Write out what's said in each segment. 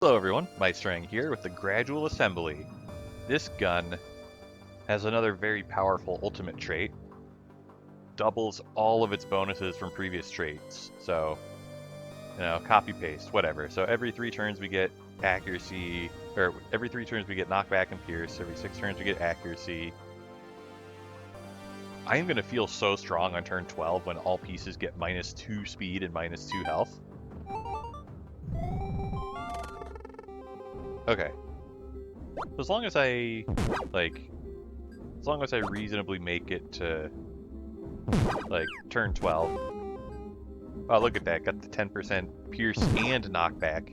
Hello everyone, Maistrang here with the Gradual Assembly. This gun has another very powerful ultimate trait. Doubles all of its bonuses from previous traits. So, copy paste, whatever. So every 3 turns we get accuracy, or every 3 turns we get knockback and pierce, every 6 turns we get accuracy. I am going to feel so strong on turn 12 when all pieces get -2 speed and -2 health. Okay. As long as I reasonably make it to, turn 12. Oh, look at that. Got the 10% pierce and knockback.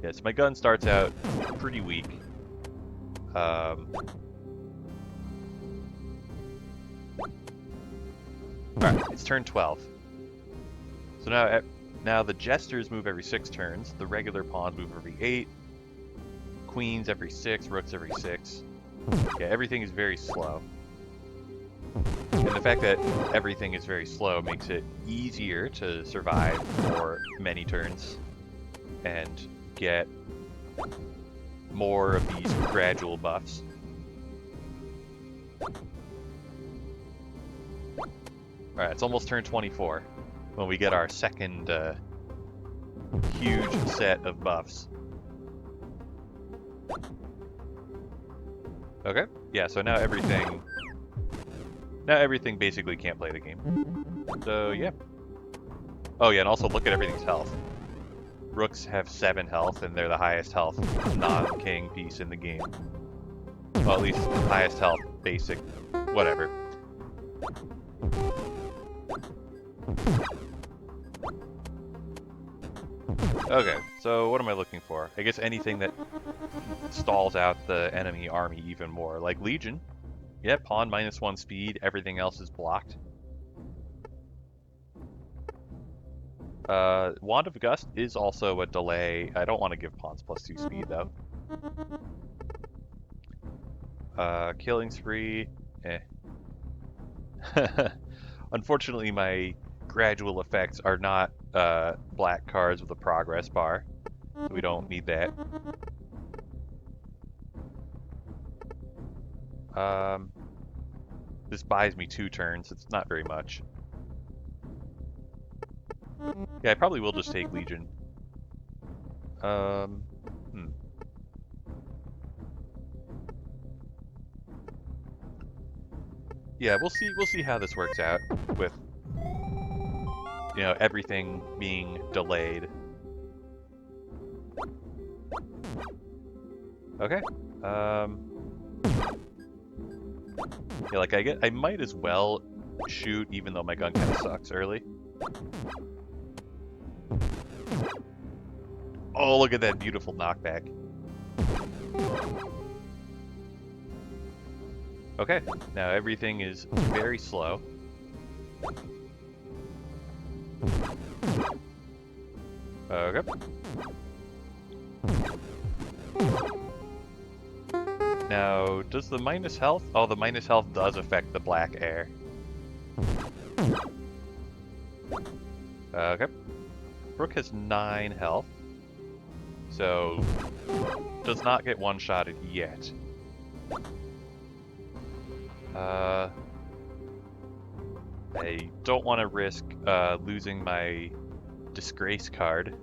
Yes, my gun starts out pretty weak. Alright, it's turn 12. So now the jesters move every 6 turns, the regular pawns move every 8, queens every 6, rooks every 6. Yeah, everything is very slow. And the fact that everything is very slow makes it easier to survive for many turns and get more of these gradual buffs. Alright, it's almost turn 24 when we get our second huge set of buffs. Okay, yeah, so now everything basically can't play the game. So yeah. Oh yeah, and also look at everything's health. Rooks have 7 health, and they're the highest health non-king piece in the game. Well, at least highest health, basic, whatever. Okay, so what am I looking for? I guess anything that stalls out the enemy army even more. Like Legion. Yeah, pawn -1 speed, everything else is blocked. Wand of Gust is also a delay. I don't want to give pawns +2 speed, though. Killing Spree, eh. Unfortunately, my gradual effects are not black cards with a progress bar, so we don't need that. This buys me 2 turns. It's not very much. Yeah, I probably will just take Legion. Yeah, we'll see how this works out with everything being delayed. Okay. Yeah, I might as well shoot even though my gun kind of sucks early. Oh, look at that beautiful knockback. Okay, now everything is very slow. Okay. Now, does the minus health? Oh, the minus health does affect the black air. Okay. Rook has 9 health. So, does not get one-shotted yet. I don't want to risk losing my disgrace card.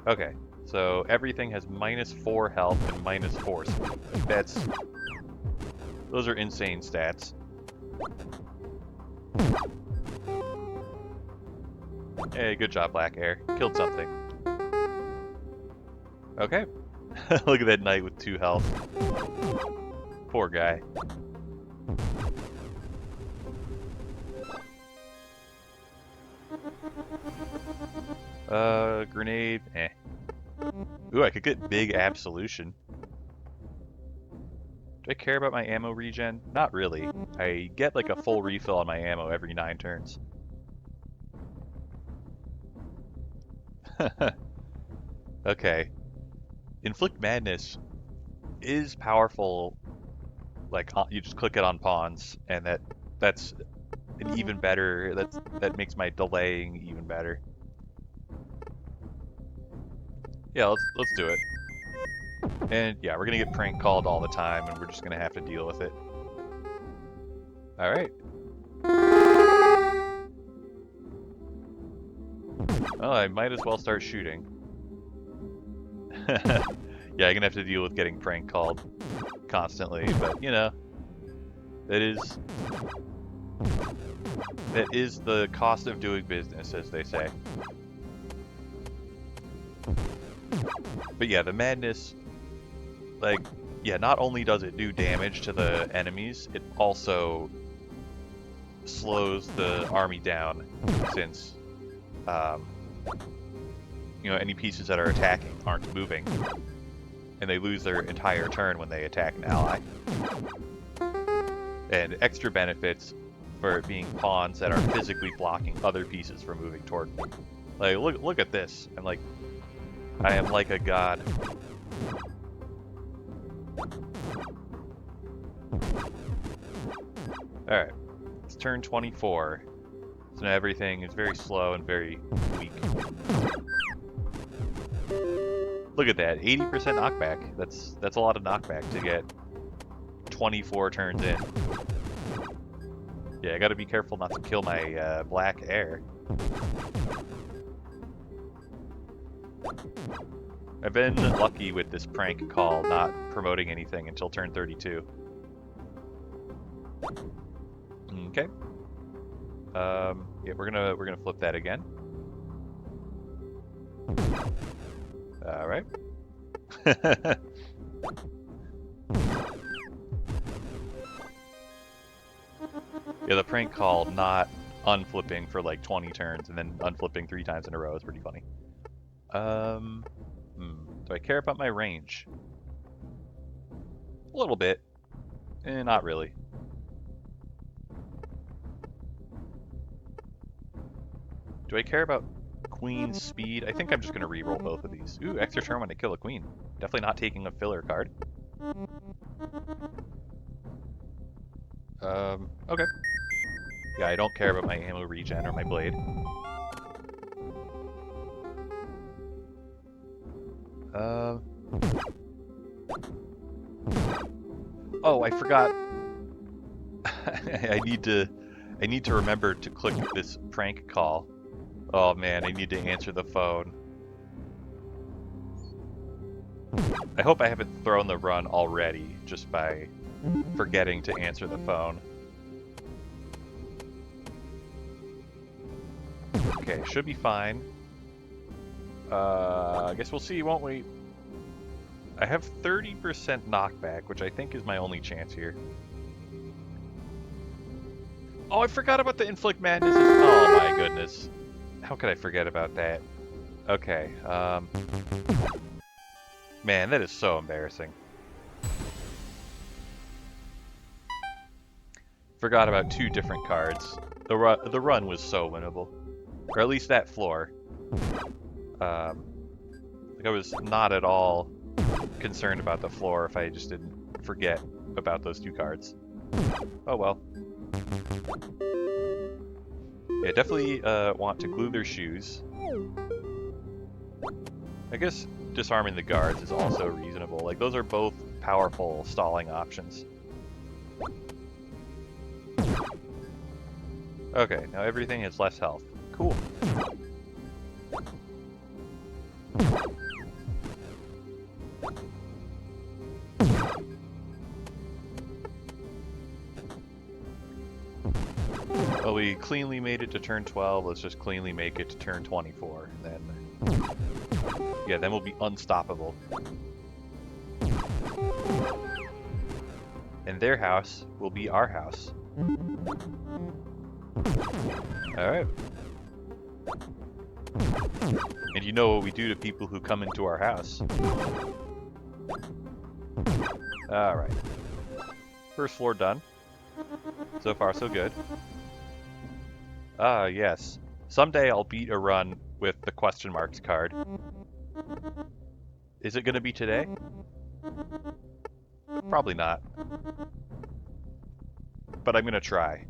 Okay, so everything has -4 health and -4 speed. Those are insane stats. Hey, good job, Black Air. Killed something. Okay. Look at that knight with 2 health. Poor guy. Grenade, eh. Ooh, I could get big absolution. Do I care about my ammo regen? Not really. I get like a full refill on my ammo every 9 turns. Okay. Inflict Madness is powerful. Like, you just click it on pawns, and that's an even better. That makes my delaying even even better. Yeah, let's do it. And yeah, we're gonna get prank called all the time, and we're just gonna have to deal with it. All right. Oh, I might as well start shooting. Yeah, I'm gonna have to deal with getting prank called constantly, but you know, that is the cost of doing business, as they say. But yeah, the madness, like, yeah, not only does it do damage to the enemies, it also slows the army down, since, you know, any pieces that are attacking aren't moving, and they lose their entire turn when they attack an ally. And extra benefits for it being pawns that are physically blocking other pieces from moving toward me. Like, look at this. I am like a god. Alright. It's turn 24. So now everything is very slow and very weak. Look at that, 80% knockback. That's a lot of knockback to get 24 turns in. Yeah, I gotta be careful not to kill my black air. I've been lucky with this prank call not promoting anything until turn 32. Okay. Yeah, we're gonna flip that again. All right. Yeah, the prank call not unflipping for like 20 turns and then unflipping 3 times in a row is pretty funny. Do I care about my range? A little bit. Not really. Do I care about queen's speed? I think I'm just going to reroll both of these. Ooh, extra turn when I kill a queen. Definitely not taking a filler card. Okay. Yeah, I don't care about my ammo regen or my blade. Oh, I forgot. I need to remember to click this prank call. Oh man, I need to answer the phone. I hope I haven't thrown the run already just by forgetting to answer the phone. Okay, should be fine. I guess we'll see, won't we? I have 30% knockback, which I think is my only chance here. Oh, I forgot about the Inflict Madness. Oh my goodness. How could I forget about that? Okay, man, that is so embarrassing. Forgot about 2 different cards. The run was so winnable. Or at least that floor. Like I was not at all concerned about the floor if I just didn't forget about those 2 cards. Oh well. Yeah, definitely want to glue their shoes. I guess disarming the guards is also reasonable. Like, those are both powerful stalling options. Okay, now everything has less health. Cool. Well, we cleanly made it to turn 12. Let's just cleanly make it to turn 24. Then, yeah, then we'll be unstoppable. And their house will be our house. Alright. And you know what we do to people who come into our house. Alright. First floor done. So far, so good. Ah, yes. Someday I'll beat a run with the question marks card. Is it going to be today? Probably not. But I'm going to try.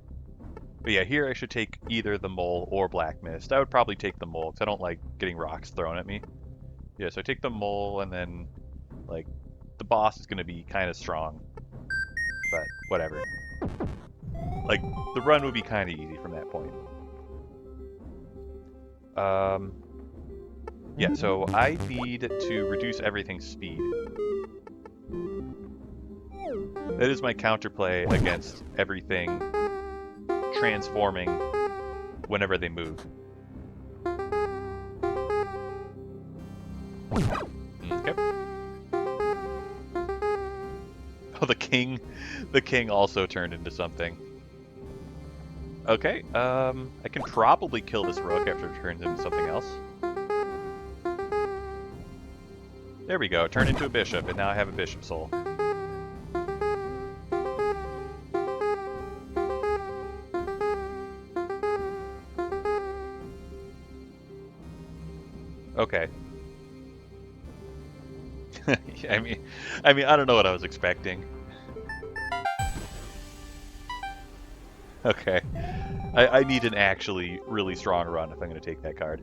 But yeah, here I should take either the mole or black mist. I would probably take the mole because I don't like getting rocks thrown at me. Yeah, so I take the mole and then like the boss is going to be kind of strong, but whatever. Like the run would be kind of easy from that point. Yeah, so I need to reduce everything's speed. That is my counterplay against everything transforming whenever they move. Okay. Oh, the king also turned into something. Okay, I can probably kill this rook after it turns into something else. There we go, turn into a bishop, and now I have a bishop soul. Okay. I mean, I don't know what I was expecting. Okay. I need an actually really strong run if I'm going to take that card.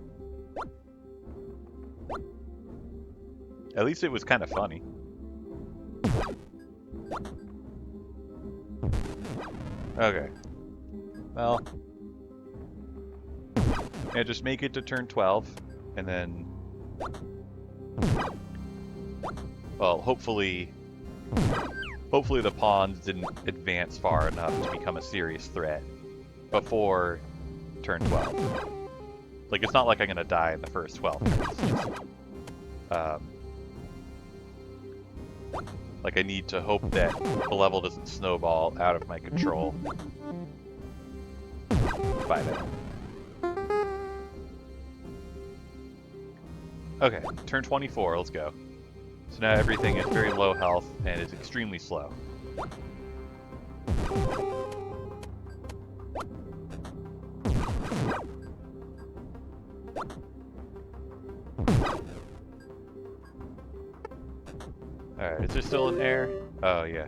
At least it was kind of funny. Okay. Well. Yeah, just make it to turn 12, and then... Well, hopefully the pawns didn't advance far enough to become a serious threat before turn 12. Like, it's not like I'm going to die in the first 12 minutes. Like, I need to hope that the level doesn't snowball out of my control by then. Okay, turn 24, let's go. So now everything is very low health and is extremely slow. Alright, is there still an air? Oh, yeah.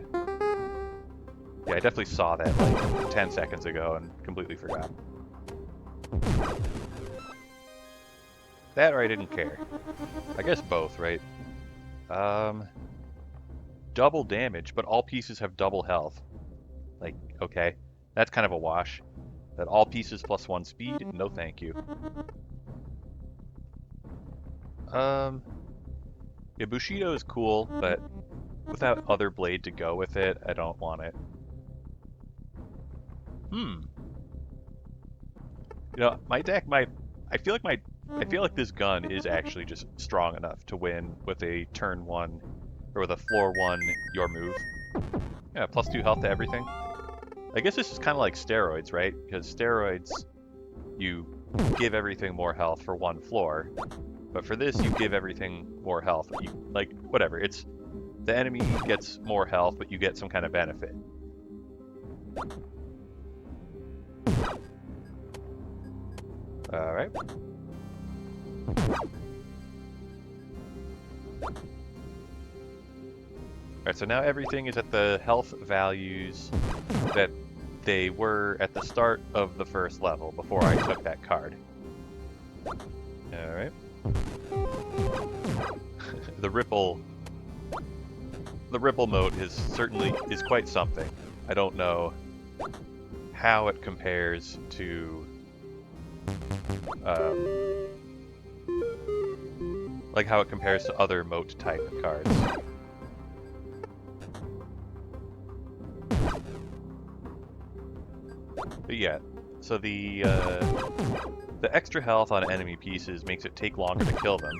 Yeah, I definitely saw that like 10 seconds ago and completely forgot. That or I didn't care. I guess both, right? Double damage, but all pieces have double health. Like, okay. That's kind of a wash. That all pieces plus 1 speed? No thank you. Yeah, Bushido is cool, but without other blade to go with it, I don't want it. You know, my deck might... I feel like this gun is actually just strong enough to win with a turn 1, or with a floor 1 your move. Yeah, plus 2 health to everything. I guess this is kind of like steroids, right? Because steroids, you give everything more health for 1 floor. But for this, you give everything more health. You, like, whatever. It's the enemy gets more health, but you get some kind of benefit. Alright. Alright, so now everything is at the health values that they were at the start of the first level, before I took that card. Alright. The ripple moat is quite something. I don't know how it compares to like how it compares to other moat type cards. But yeah, so the extra health on enemy pieces makes it take longer to kill them,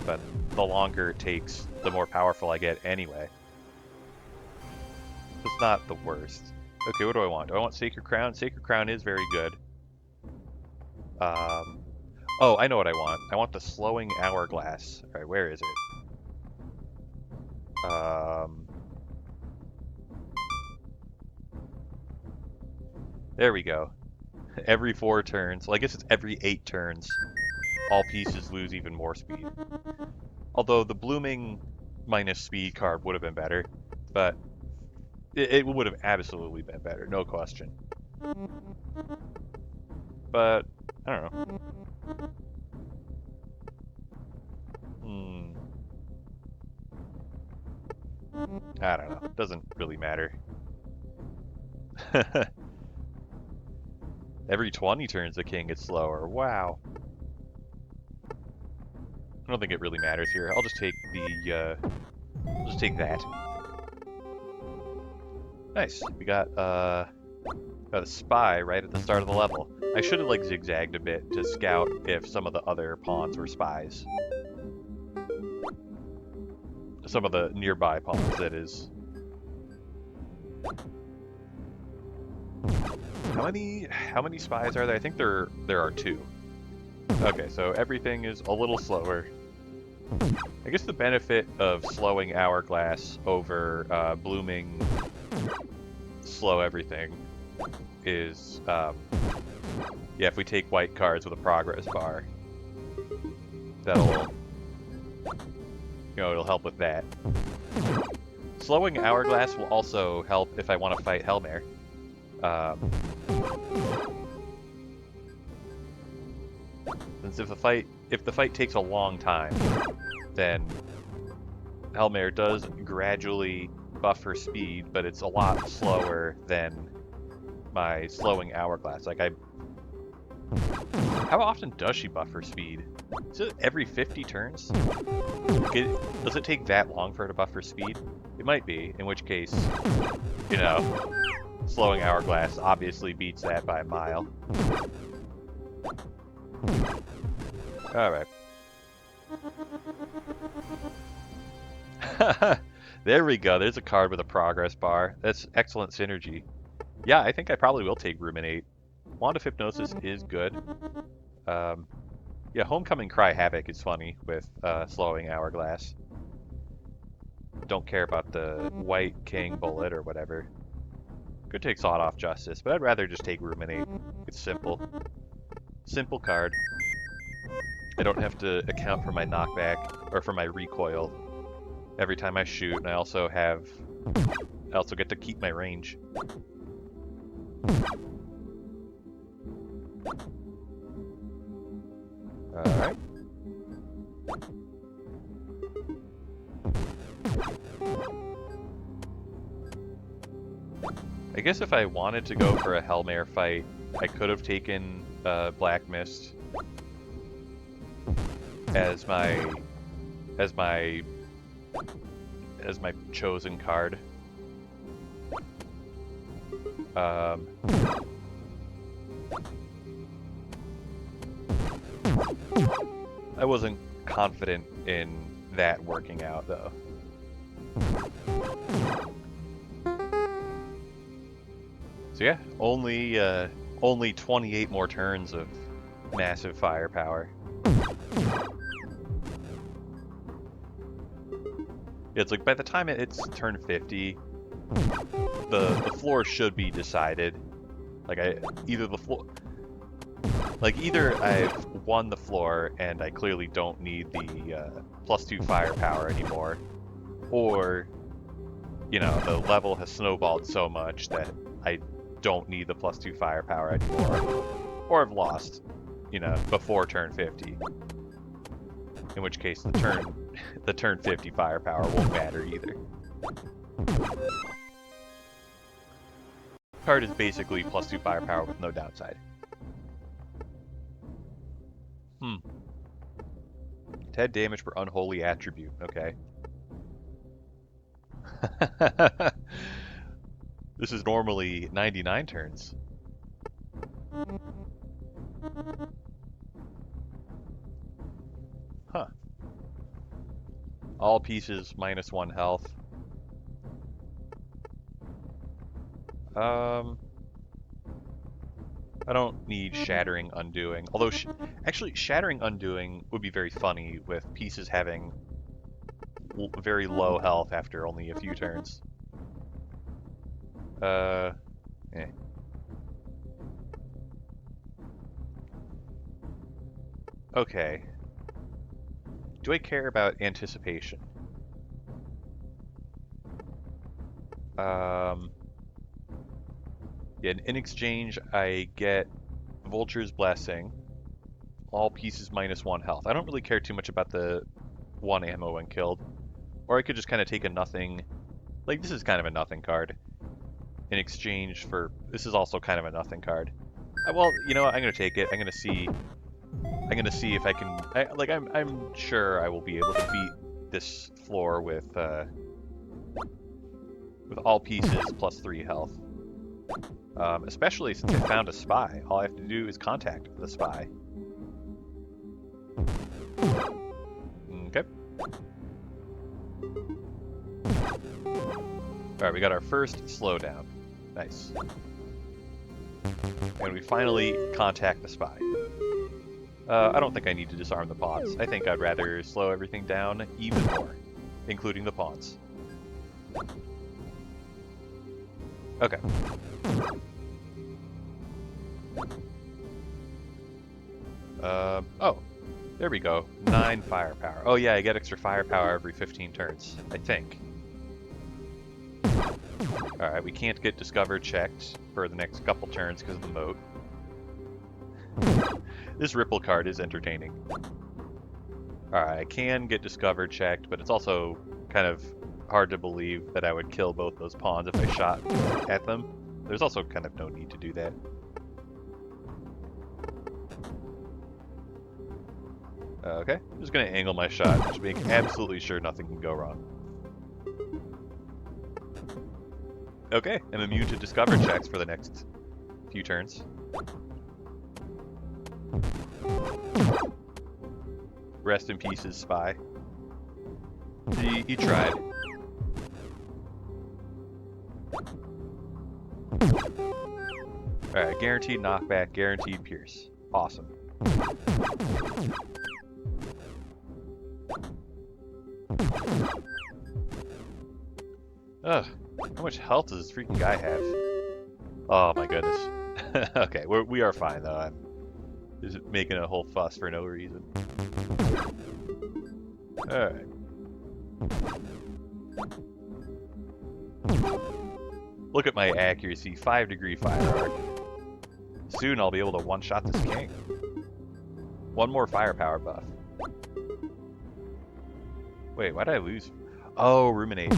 but the longer it takes, the more powerful I get anyway. So it's not the worst. Okay, what do I want? Do I want Sacred Crown? Sacred Crown is very good. Oh, I know what I want. I want the Slowing Hourglass. Alright, where is it? There we go. Every 4 turns. Well, I guess it's every 8 turns. All pieces lose even more speed. Although the Blooming minus speed card would have been better. But it would have absolutely been better, no question. But, I don't know. Hmm. I don't know. It doesn't really matter. Every 20 turns the king gets slower. Wow. I don't think it really matters here. I'll just take the, I'll just take that. Nice. We got a spy right at the start of the level. I should have, like, zigzagged a bit to scout if some of the other pawns were spies. Some of the nearby pawns, that is. How many spies are there? I think there are 2. Okay, so everything is a little slower. I guess the benefit of slowing Hourglass over blooming slow everything is, yeah, if we take white cards with a progress bar, that'll, it'll help with that. Slowing Hourglass will also help if I want to fight Hellmare. Since if the fight takes a long time, then Hellmare does gradually buff her speed, but it's a lot slower than my slowing Hourglass. Like, how often does she buff her speed? Is it every 50 turns? Does it take that long for her to buff her speed? It might be, in which case, slowing Hourglass obviously beats that by a mile. Alright. There we go. There's a card with a progress bar. That's excellent synergy. Yeah, I think I probably will take Ruminate. Wand of Hypnosis is good. Yeah, Homecoming Cry Havoc is funny with slowing Hourglass. Don't care about the White King Bullet or whatever. Could take Sawed Off Justice, but I'd rather just take Ruminate. It's simple. Simple card. I don't have to account for my knockback or for my recoil every time I shoot, and I also get to keep my range. Alright. I guess if I wanted to go for a Hellmare fight, I could have taken Black Mist as my chosen card. I wasn't confident in that working out, though. So yeah, only 28 more turns of massive firepower. It's like by the time it's turn 50, the floor should be decided. Like either I've won the floor and I clearly don't need the +2 firepower anymore, or the level has snowballed so much that I don't need the +2 firepower anymore, or I've lost, before turn 50. In which case the turn 50 firepower won't matter either. Card is basically +2 firepower with no downside. 10 damage per unholy attribute. Okay. This is normally 99 turns. Huh. All pieces -1 health. I don't need Shattering Undoing. Although, actually, Shattering Undoing would be very funny with pieces having very low health after only a few turns. Okay. Do I care about Anticipation? Yeah, in exchange, I get Vulture's Blessing, all pieces -1 health. I don't really care too much about the 1 ammo when killed. Or I could just kind of take a nothing. Like, this is kind of a nothing card. In exchange for... This is also kind of a nothing card. Well, you know what? I'm going to take it. I'm going to see... I'm going to see if I can... I'm sure I will be able to beat this floor with all pieces +3 health. Especially since I found a spy. All I have to do is contact the spy. Okay. Alright, we got our first slowdown. Nice. And we finally contact the spy. I don't think I need to disarm the pawns. I think I'd rather slow everything down even more, including the pawns. Okay. Oh, there we go. 9 firepower. Oh yeah, I get extra firepower every 15 turns, I think. Alright, we can't get discovered checked for the next couple turns because of the moat. This Ripple card is entertaining. Alright, I can get discovered checked, but it's also kind of hard to believe that I would kill both those pawns if I shot at them. There's also kind of no need to do that. Okay, I'm just going to angle my shot, just make absolutely sure nothing can go wrong. Okay, I'm immune to discover checks for the next few turns. Rest in pieces, Spy. He tried. Alright, guaranteed knockback, guaranteed pierce. Awesome. Ugh, how much health does this freaking guy have? Oh my goodness. Okay, we are fine though. I'm just making a whole fuss for no reason. Alright. Look at my accuracy, 5-degree fire arc. Soon I'll be able to one-shot this king. One more firepower buff. Wait, why did I lose? Oh, ruminate.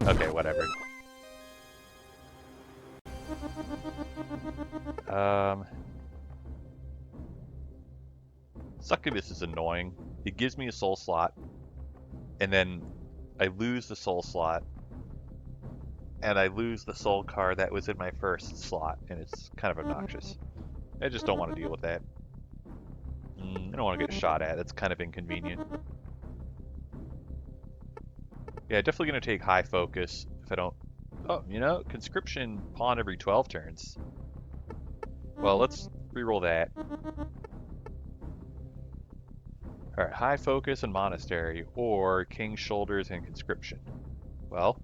Okay, whatever. Succubus is annoying. It gives me a soul slot, and then I lose the soul slot, and I lose the soul card that was in my first slot, and it's kind of obnoxious. I just don't want to deal with that. I don't want to get shot at. It's kind of inconvenient. Yeah, definitely going to take high focus if I don't... Oh, you know, conscription pawn every 12 turns. Well, let's reroll that. Alright, high focus and monastery, or king's shoulders and conscription. Well,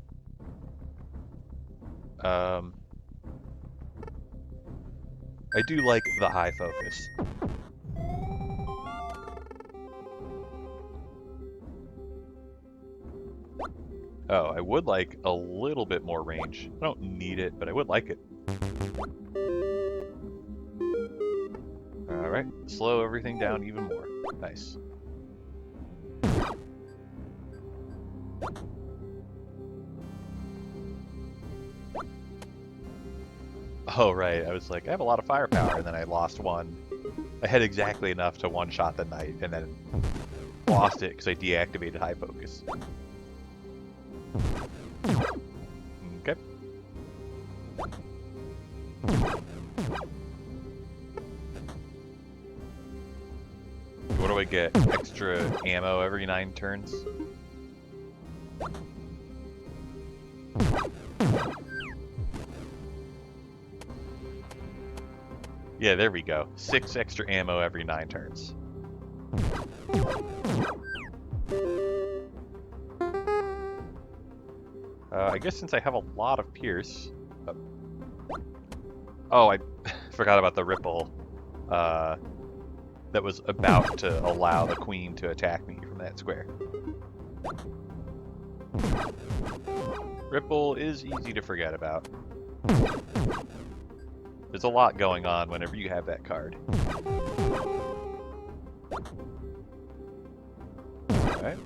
I do like the high focus. Oh, I would like a little bit more range. I don't need it, but I would like it. Alright, slow everything down even more. Nice. Oh, right, I was like, I have a lot of firepower, and then I lost one. I had exactly enough to one-shot the knight, and then lost it because I deactivated high focus. Okay. What do I get? Extra ammo every 9 turns? Yeah, there we go. 6 extra ammo every 9 turns. I guess since I have a lot of pierce... Oh, I forgot about the ripple that was about to allow the queen to attack me from that square. Ripple is easy to forget about. There's a lot going on whenever you have that card. Alright.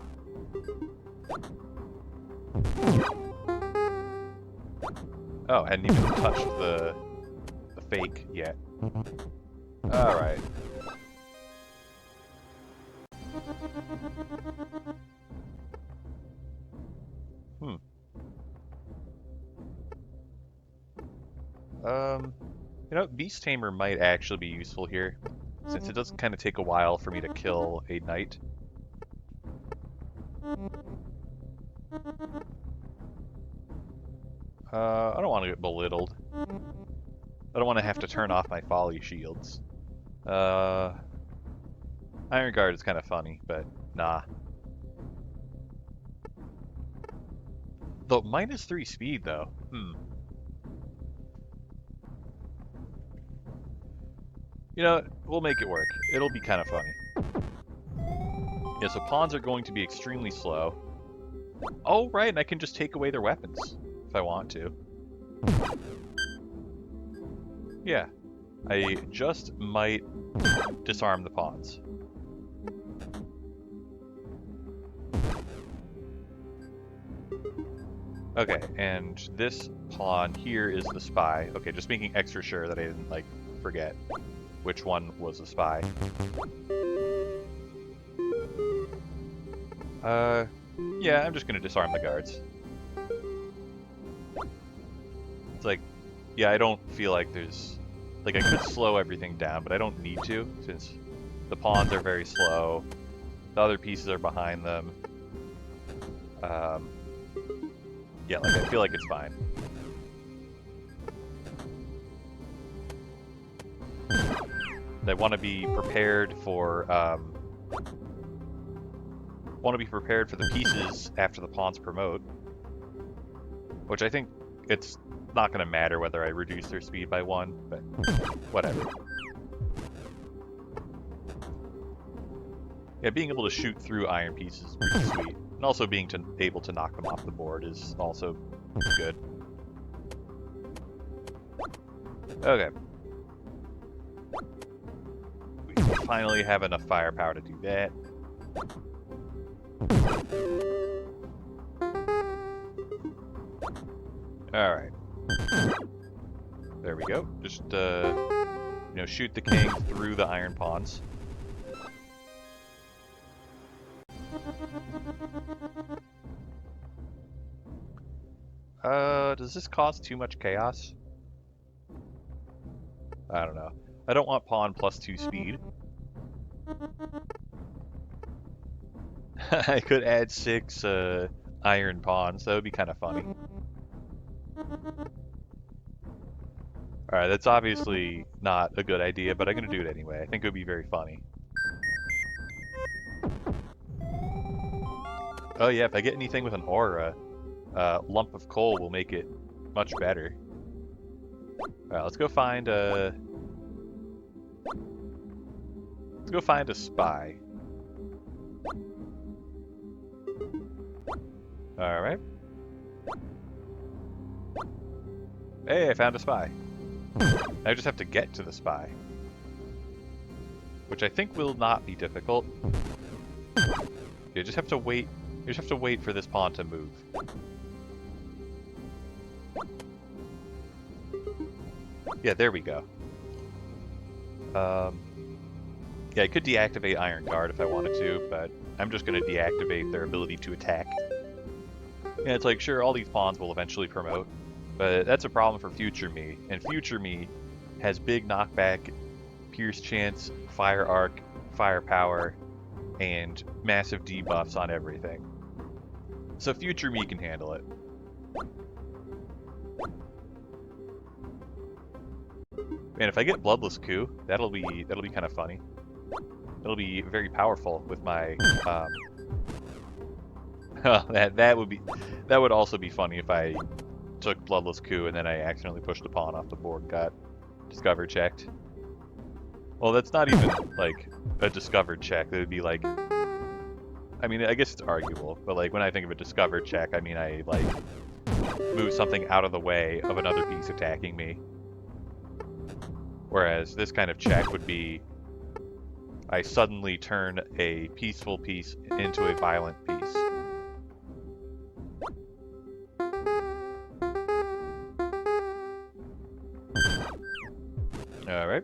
Oh, I hadn't even touched the fake yet. Alright. You know, Beast Tamer might actually be useful here, since it does kind of take a while for me to kill a knight. I don't want to get belittled. I don't want to have to turn off my folly shields. Iron Guard is kind of funny, but nah. Though -3 speed though. You know, we'll make it work. It'll be kind of funny. Yeah, so pawns are going to be extremely slow. Oh, right, and I can just take away their weapons if I want to. Yeah, I just might disarm the pawns. Okay, and this pawn here is the spy. Okay, just making extra sure that I didn't, like, forget which one was the spy. Yeah, I'm just gonna disarm the guards. It's like, yeah, I don't feel like there's... Like, I could slow everything down, but I don't need to, since the pawns are very slow. The other pieces are behind them. Yeah, like, I feel like it's fine. I want to be prepared for, the pieces after the pawns promote. Which I think it's not going to matter whether I reduce their speed by 1, but whatever. Yeah, being able to shoot through iron pieces is pretty sweet. And also being able to knock them off the board is also good. Okay. We finally have enough firepower to do that. Alright. There we go. Just, you know, shoot the king through the iron pawns. Does this cause too much chaos? I don't know. I don't want pawn +2 speed. I could add 6 iron pawns. That would be kind of funny. Alright, that's obviously not a good idea, but I'm going to do it anyway. I think it would be very funny. Oh yeah, if I get anything with an aura, lump of coal will make it much better. Alright, let's go find a... Let's go find a spy. Alright. Hey, I found a spy. I just have to get to the spy. Which I think will not be difficult. You just have to wait. You just have to wait for this pawn to move. Yeah, there we go. Yeah, I could deactivate Iron Guard if I wanted to, but I'm just going to deactivate their ability to attack. Yeah, it's like, sure, all these pawns will eventually promote, but that's a problem for future me, and future me has big knockback, pierce chance, fire arc, firepower, and massive debuffs on everything. So future me can handle it. Man, if I get Bloodless Coup, that'll be kind of funny. It'll be very powerful with my that would also be funny if I took Bloodless Coup and then I accidentally pushed a pawn off the board and got discover checked. Well, that's not even like a discovered check. That would be like, I mean, I guess it's arguable, but like when I think of a discovered check, I mean I like move something out of the way of another piece attacking me. Whereas this kind of check would be, I suddenly turn a peaceful piece into a violent piece. Alright.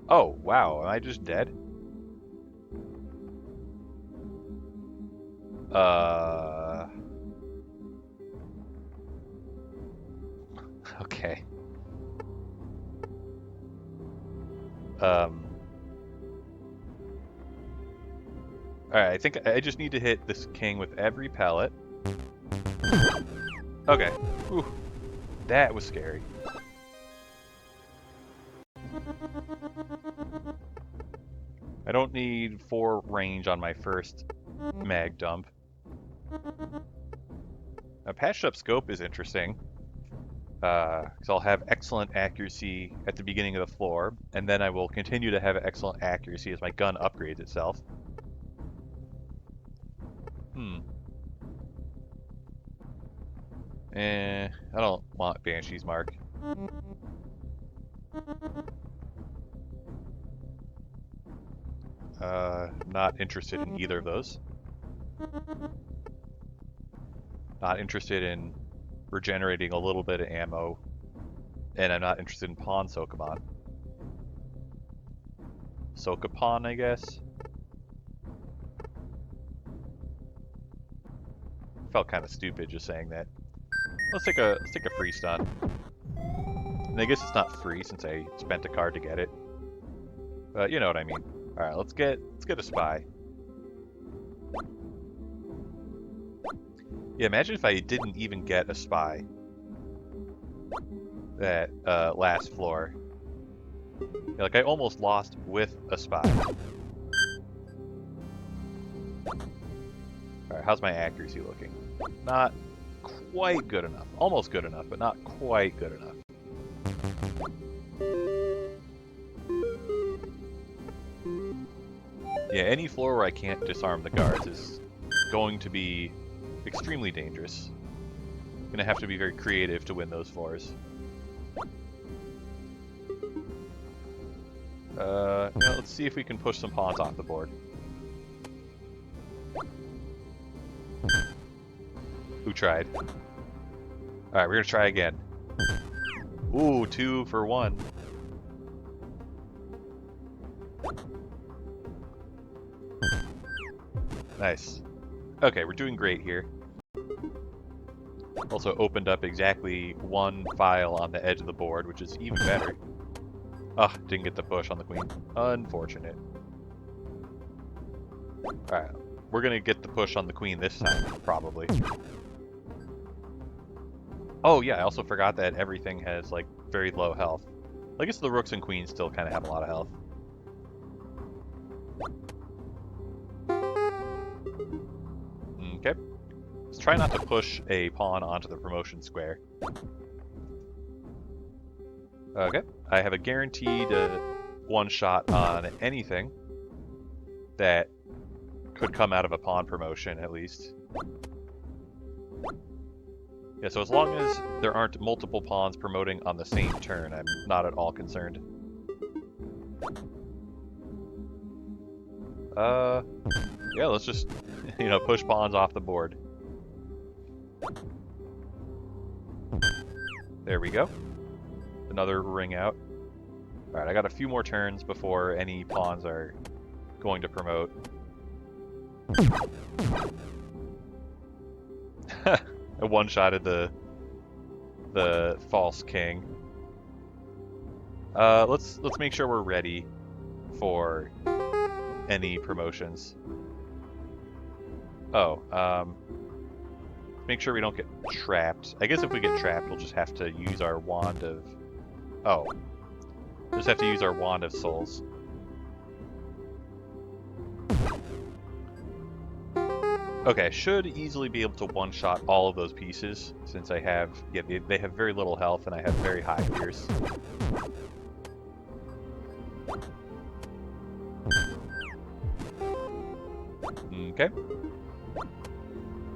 Oh, wow, am I just dead? Okay. Alright, I think I just need to hit this king with every pellet. Okay. Ooh, that was scary. I don't need 4 range on my first mag dump. A patched up scope is interesting. Because I'll have excellent accuracy at the beginning of the floor, and then I will continue to have excellent accuracy as my gun upgrades itself. I don't want Banshee's Mark. Not interested in either of those. Not interested in regenerating a little bit of ammo. And I'm not interested in Pawn Sokamon. Sokapon, I guess? Felt kind of stupid just saying that. Let's take a free stun. And I guess it's not free since I spent a card to get it. But you know what I mean. Alright, let's get a spy. Yeah, imagine if I didn't even get a spy. That last floor. Yeah, like I almost lost with a spy. Alright, how's my accuracy looking? Not quite good enough. Almost good enough, but not quite good enough. Yeah, any floor where I can't disarm the guards is going to be extremely dangerous. Gonna have to be very creative to win those floors. Let's see if we can push some pawns off the board. Who tried? Alright, we're gonna try again. Ooh, 2 for 1. Nice. Okay, we're doing great here. Also opened up exactly 1 file on the edge of the board, which is even better. Ugh, didn't get the push on the queen. Unfortunate. Alright, we're gonna get the push on the queen this time, probably. Oh yeah, I also forgot that everything has, like, very low health. I guess the rooks and queens still kind of have a lot of health. Okay. Let's try not to push a pawn onto the promotion square. Okay. I have a guaranteed one-shot on anything that could come out of a pawn promotion, at least. Yeah, so as long as there aren't multiple pawns promoting on the same turn, I'm not at all concerned. Yeah, let's just, push pawns off the board. There we go. Another ring out. Alright, I got a few more turns before any pawns are going to promote. I one-shotted the false king. Let's make sure we're ready for any promotions. Oh, make sure we don't get trapped. I guess if we get trapped, we'll just have to use our wand of... Oh. Just have to use our wand of souls. Okay, should easily be able to one-shot all of those pieces, since I have... Yeah, they have very little health, and I have very high pierce. Okay.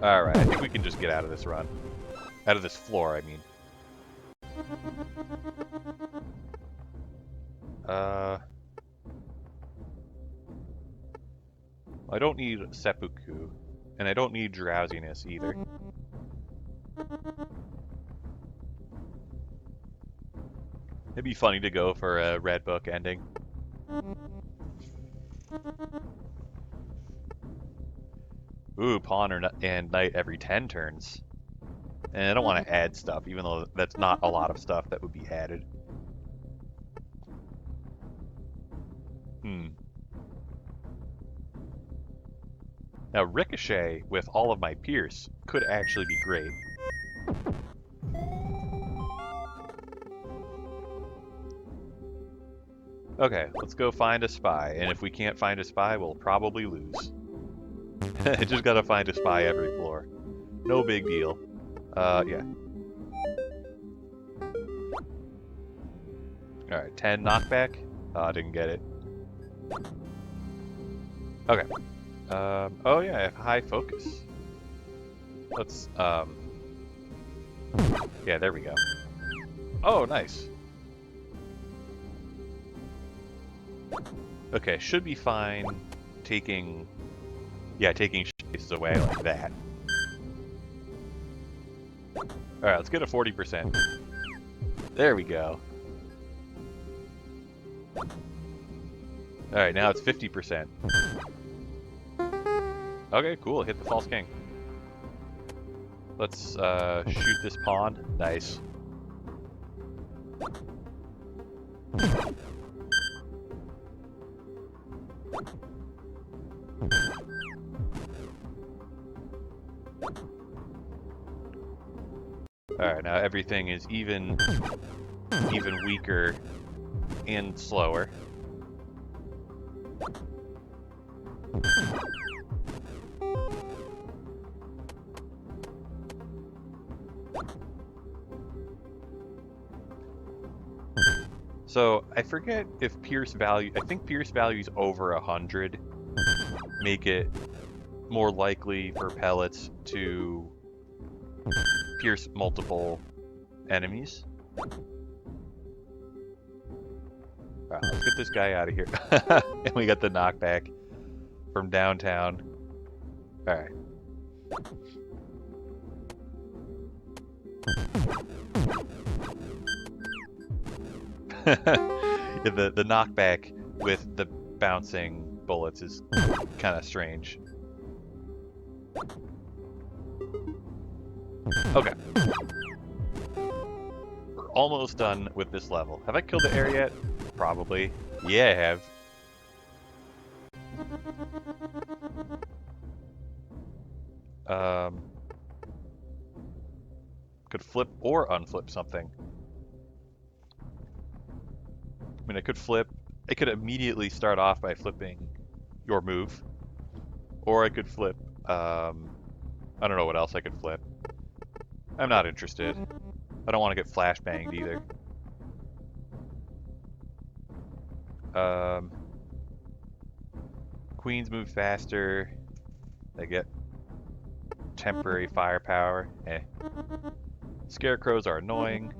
Alright, I think we can just get out of this run. Out of this floor, I mean. I don't need seppuku, and I don't need drowsiness either. It'd be funny to go for a red book ending. Ooh, pawn and knight every 10 turns. And I don't want to add stuff, even though that's not a lot of stuff that would be added. Now, Ricochet with all of my Pierce could actually be great. Okay, let's go find a spy, and if we can't find a spy, we'll probably lose. Just gotta find a spy every floor. No big deal. Yeah. Alright, 10 knockback. Didn't get it. Okay. Oh yeah, I have high focus. Let's, yeah, there we go. Oh, nice. Okay, should be fine taking spaces away like that. Alright, let's get a 40%. There we go. Alright, now it's 50%. Okay, cool, hit the false king. Let's shoot this pawn. Nice. Alright, now everything is even weaker and slower. So, I forget if Pierce value, I think Pierce values over 100 make it more likely for pellets to pierce multiple enemies. Alright, let's get this guy out of here. And we got the knockback from downtown. Alright. Yeah, the knockback with the bouncing bullets is kind of strange. Okay. We're almost done with this level. Have I killed the air yet? Probably. Yeah, I have. Could flip or unflip something. I mean, I could flip. I could immediately start off by flipping your move. Or I could flip, I don't know what else I could flip. I'm not interested. I don't want to get flashbanged either. Queens move faster. They get temporary firepower. Eh. Scarecrows are annoying.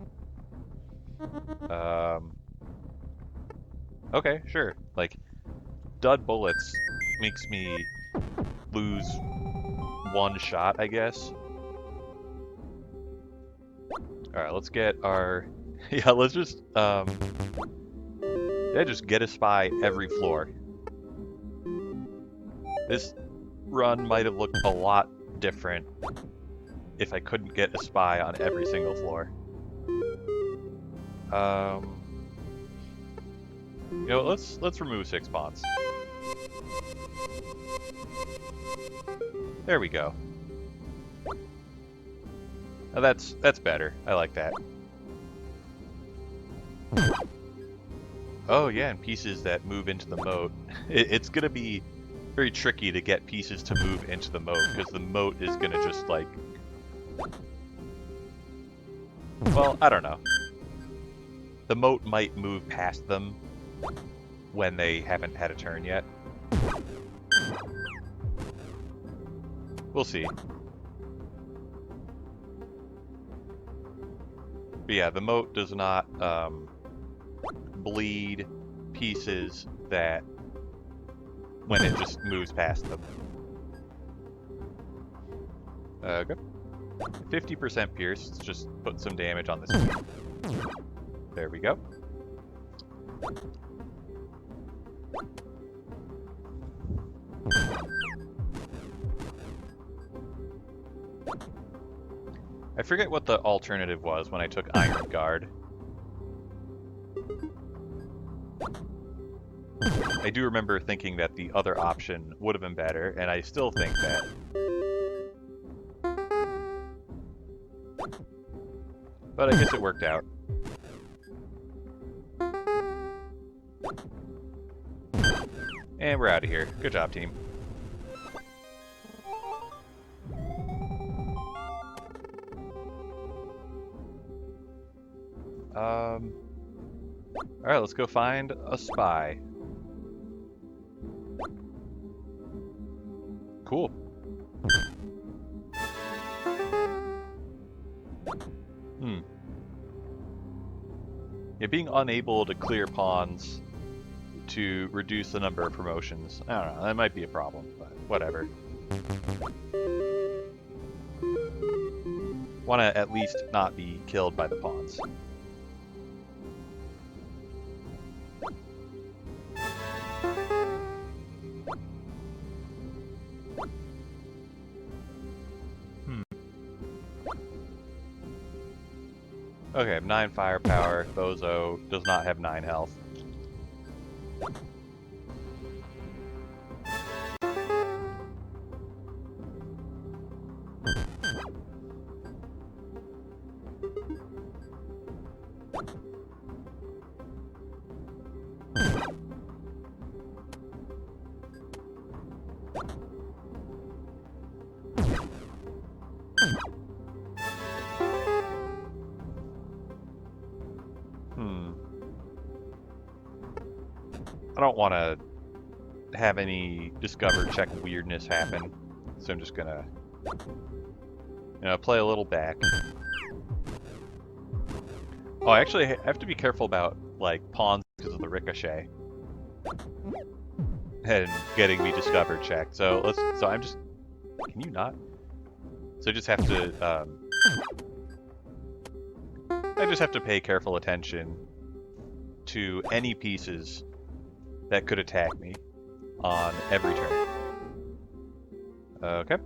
Okay, sure. Like, dud bullets makes me lose one shot, I guess. Alright, let's get our... yeah, let's just, yeah, just get a spy every floor. This run might have looked a lot different if I couldn't get a spy on every single floor. You know, let's remove 6 pawns. There we go. Now that's better. I like that. Oh yeah, and pieces that move into the moat. It's gonna be very tricky to get pieces to move into the moat, because the moat is gonna just like... well, I don't know. The moat might move past them when they haven't had a turn yet. We'll see. But yeah, the moat does not bleed pieces that when it just moves past them. Good. 50% pierce. Let's just put some damage on this one. There we go. I forget what the alternative was when I took Iron Guard. I do remember thinking that the other option would have been better, and I still think that. But I guess it worked out. And we're out of here. Good job, team. Alright, let's go find a spy. Cool. Yeah, being unable to clear pawns to reduce the number of promotions. I don't know, that might be a problem, but whatever. Want to at least not be killed by the pawns. Okay, I have 9 firepower. Bozo does not have 9 health. I don't want to have any discover check weirdness happen, so I'm just gonna, play a little back. Oh, actually, I have to be careful about like pawns because of the ricochet and getting me discovered check. So let's. So I'm just. Can you not? So I just have to. I just have to pay careful attention to any pieces that could attack me on every turn. Okay.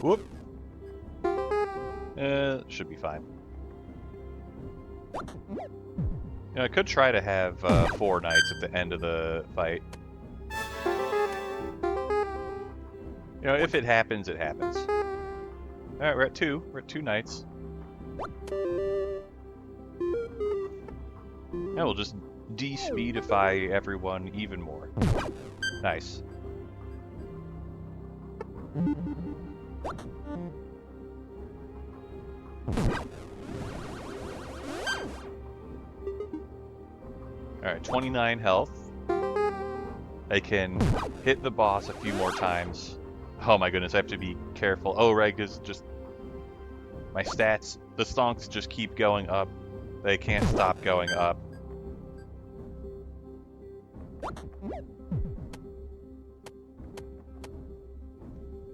Whoop. Should be fine. I could try to have 4 knights at the end of the fight. If it happens, it happens. Alright, we're at 2. We're at 2 knights. And we'll just de-speedify everyone even more. Nice. Alright, 29 health. I can hit the boss a few more times. Oh my goodness, I have to be careful. Oh, right, because just my stats, the stonks just keep going up. They can't stop going up.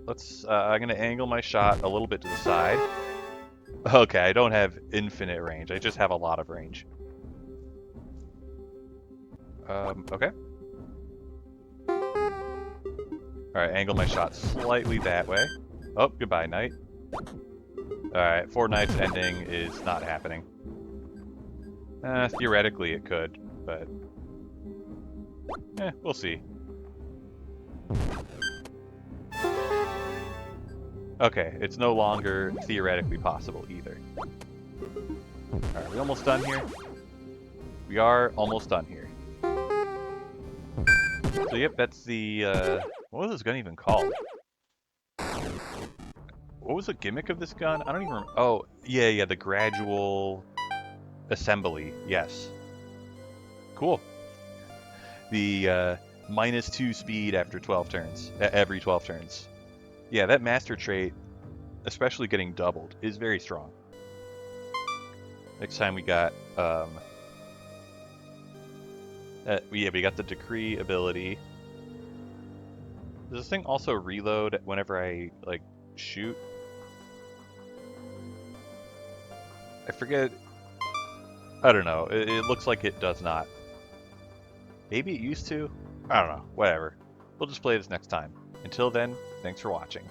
Let's, I'm gonna angle my shot a little bit to the side. Okay, I don't have infinite range, I just have a lot of range. Okay. Alright, angle my shot slightly that way. Oh, goodbye, knight. Alright, 4 knights ending is not happening. Theoretically it could, but... we'll see. Okay, it's no longer theoretically possible either. Alright, we almost done here? We are almost done here. So yep, that's the, what was this gun even called? What was the gimmick of this gun? I don't even remember. Oh, yeah, the gradual assembly. Yes. Cool. The -2 speed after 12 turns, every 12 turns. Yeah, that master trait, especially getting doubled, is very strong. Next time we got, we got the decree ability. Does this thing also reload whenever I, like, shoot? I forget. I don't know. It looks like it does not. Maybe it used to? I don't know. Whatever. We'll just play this next time. Until then, thanks for watching.